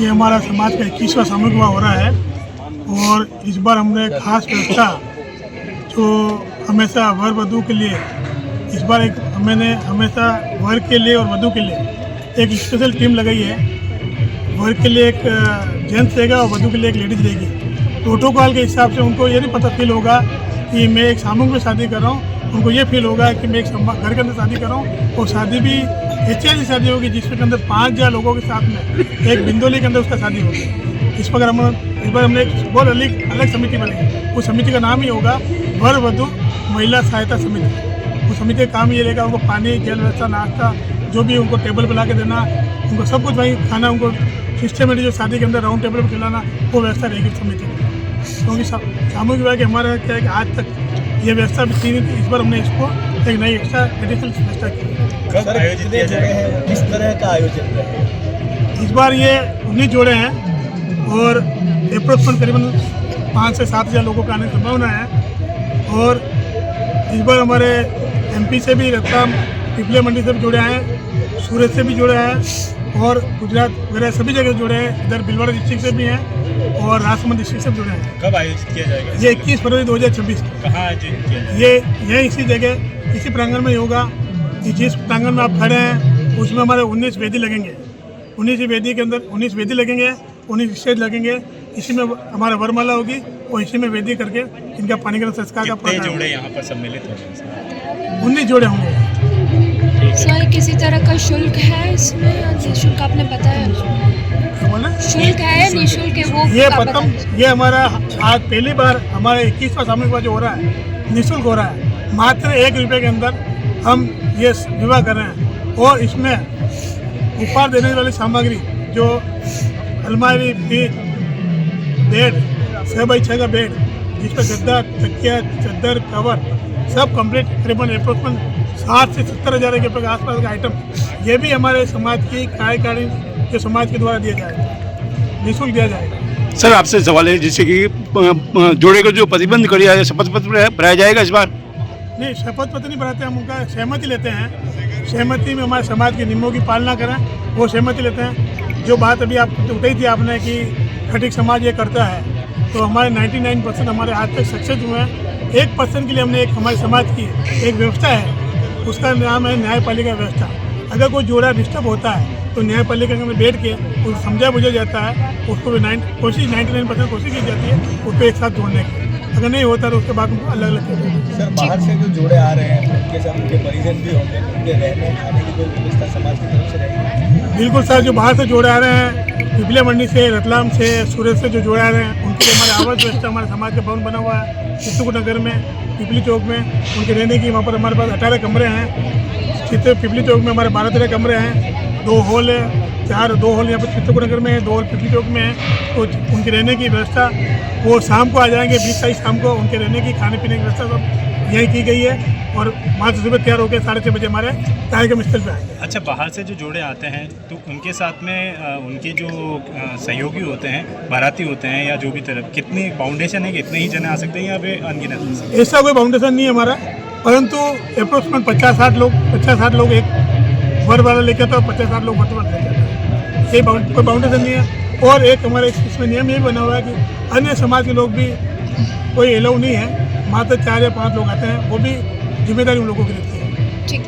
ये हमारा समाज का 21वां सामूहिक विवाह हो रहा है और इस बार हमने खास व्यवस्था जो हमेशा वर वधू के लिए इस बार मैंने हमेशा वर के लिए और वधू के लिए एक स्पेशल टीम लगाई है। वर के लिए एक जेंट्स रहेगा और वधू के लिए एक लेडीज रहेगी। प्रोटोकॉल के हिसाब से उनको ये नहीं पता फील होगा कि मैं एक सामूहिक में शादी कर रहा हूँ। उनको ये फील होगा कि मैं एक घर के अंदर शादी कर रहा हूँ और शादी भी ऐसी शादी होगी जिसके अंदर 5 लोगों के साथ में एक बिंदोली के अंदर उसका शादी होगी। इस पर इस बार हमने एक बहुत अलग समिति बनाई। उस समिति का नाम ही होगा वर वधू महिला सहायता समिति। उस समिति का काम ये रहेगा उनको पानी, जल व्यवस्था, नाश्ता, जो भी उनको टेबल पर ला के देना, उनको सब कुछ भाई खाना, उनको सिस्टमेटिक जो शादी के अंदर राउंड टेबल पर खिलाना, वो व्यवस्था रहेगी समिति में। क्योंकि सामूहिक विवाह के हमारा क्या है कि आज तक ये व्यवस्था भी थी नहीं। इस बार हमने इसको एक नई एक्स्ट्रा एडिशनल व्यवस्था की। कब आयोजित किया जाएगा? किस तरह का आयोजन है? इस बार ये 19 जोड़े हैं और अप्रोक्सीमेट करीबन 5 से 7 हज़ार लोगों का आने की संभावना है। और इस बार हमारे MP से भी, रतलाम पिपले मंडी से भी जुड़े हैं, सूरत से भी जुड़े हैं और गुजरात वगैरह सभी जगह जुड़े हैं। इधर भीलवाड़ा डिस्ट्रिक्ट से भी हैं और राजसमंद डिस्ट्रिक्ट से जुड़े हैं। कब आयोजित किया जाएगा? ये 21 फरवरी 2026 को। कहाँ आयोजित किया जाएगा? ये इसी जगह, इसी प्रांगण में ही होगा। जिस प्रांगण में आप खड़े हैं उसमें हमारे 19 वेदी लगेंगे। 19 वेदी के अंदर 19 वेदी लगेंगे, 19 स्टेज लगेंगे। इसी में हमारा वरमाला होगी और इसी में वेदी करके इनका पानीग्रहण संस्कार का कितने जोड़े यहाँ पर सम्मिलित होंगे? 19 जोड़े होंगे। सर, किसी तरह का शुल्क है इसमें या निःशुल्क? आपने बताया शुल्क है, निःशुल्क है, वो ये प्रथम, ये हमारा आज पहली बार हमारे 21वां सामूहिक विवाह जो हो रहा है निःशुल्क हो रहा है। मात्र 1 रुपये के अंदर हम ये विवाह कर रहे हैं और इसमें उपहार देने वाली सामग्री जो अलमारी, फ्रिज, बेड, 6x6 का बेड, जिस पर गद्दा, तकिया, चादर, कवर सब कंप्लीट करीबन अप्रोक्सीमेट 60 से 70 हज़ार रुपये के आसपास का आइटम, ये भी हमारे समाज की कार्यकारिणी के समाज के द्वारा दिया जाएगा, निःशुल्क दिया जाएगा। सर, आपसे सवाल है, जैसे कि जोड़े को जो प्रतिबंध किया है, शपथ पत्र भराया जाएगा इस बार? नहीं, शपथ पत्र नहीं बनाते, हम उनका सहमति लेते हैं। सहमति में हमारे समाज के नियमों की पालना करें, वो सहमति लेते हैं। जो बात अभी आप उठाई थी आपने कि खटिक समाज ये करता है, तो हमारे 99% हमारे आज तक सक्सेस हुए हैं। 1% के लिए हमने एक हमारे समाज की एक व्यवस्था है, उसका नाम है न्यायपालिका व्यवस्था। अगर कोई जोड़ा डिस्टर्ब होता है तो न्यायपालिका में बैठ के उसको समझा बुझा जाता है, उसको भी 99% कोशिश की जाती है उसको एक साथ जोड़ने की। अगर नहीं होता तो उसके बाद उनको अलग अलग किया जाता है। सर, बाहर से जो जोड़े आ रहे हैं उनके साथ उनके परिजन भी होंगे, उनके रहने खाने की कोई व्यवस्था समाज की तरफ से रहेगी? बिल्कुल सर, जो बाहर से जोड़े आ रहे हैं, पिपले मंडी से, रतलाम से, सूरत से जो जोड़े आ रहे हैं, उनके लिए हमारे आवास व्यवस्था, हमारे समाज का भवन बना हुआ है चित्रकूट नगर में, पिपली चौक में। उनके रहने की वहाँ पर हमारे पास 18 कमरे हैं। पिपली चौक में हमारे 12-13 कमरे हैं, 2 हॉल है, 2 हॉल यहाँ पर चित्रकूट नगर में है, 2 हॉल पिपली चौक में है। तो उनके रहने की व्यवस्था वो शाम को आ जाएंगे, 20 तारीख शाम को उनके रहने की, खाने पीने की व्यवस्था सब यहीं की गई है। और वहाँ से सुबह तैयार होकर 6:30 बजे हमारे कार्यक्रम स्थल पर आएंगे। अच्छा, बाहर से जो जोड़े आते हैं तो उनके साथ में उनके जो सहयोगी होते हैं, बाराती होते हैं या जो भी तरफ, कितनी बाउंडेशन है, कितने ही जने आ सकते हैं यहाँ पे अनगिनत? ऐसा कोई बाउंडेशन नहीं है हमारा, परंतु अप्रोक्सीमेट 50-60 लोग एक वर वाला लेके आता है और 50-60 लोग वध वाला लेके आता है। ये कोई बाउंडेशन नहीं है। और एक हमारे इसमें नियम ये बना हुआ है कि अन्य समाज के लोग भी कोई अलाउ नहीं है, मात्र 4 या 5 लोग आते हैं, वो भी जिम्मेदारी उन लोगों की रहती है।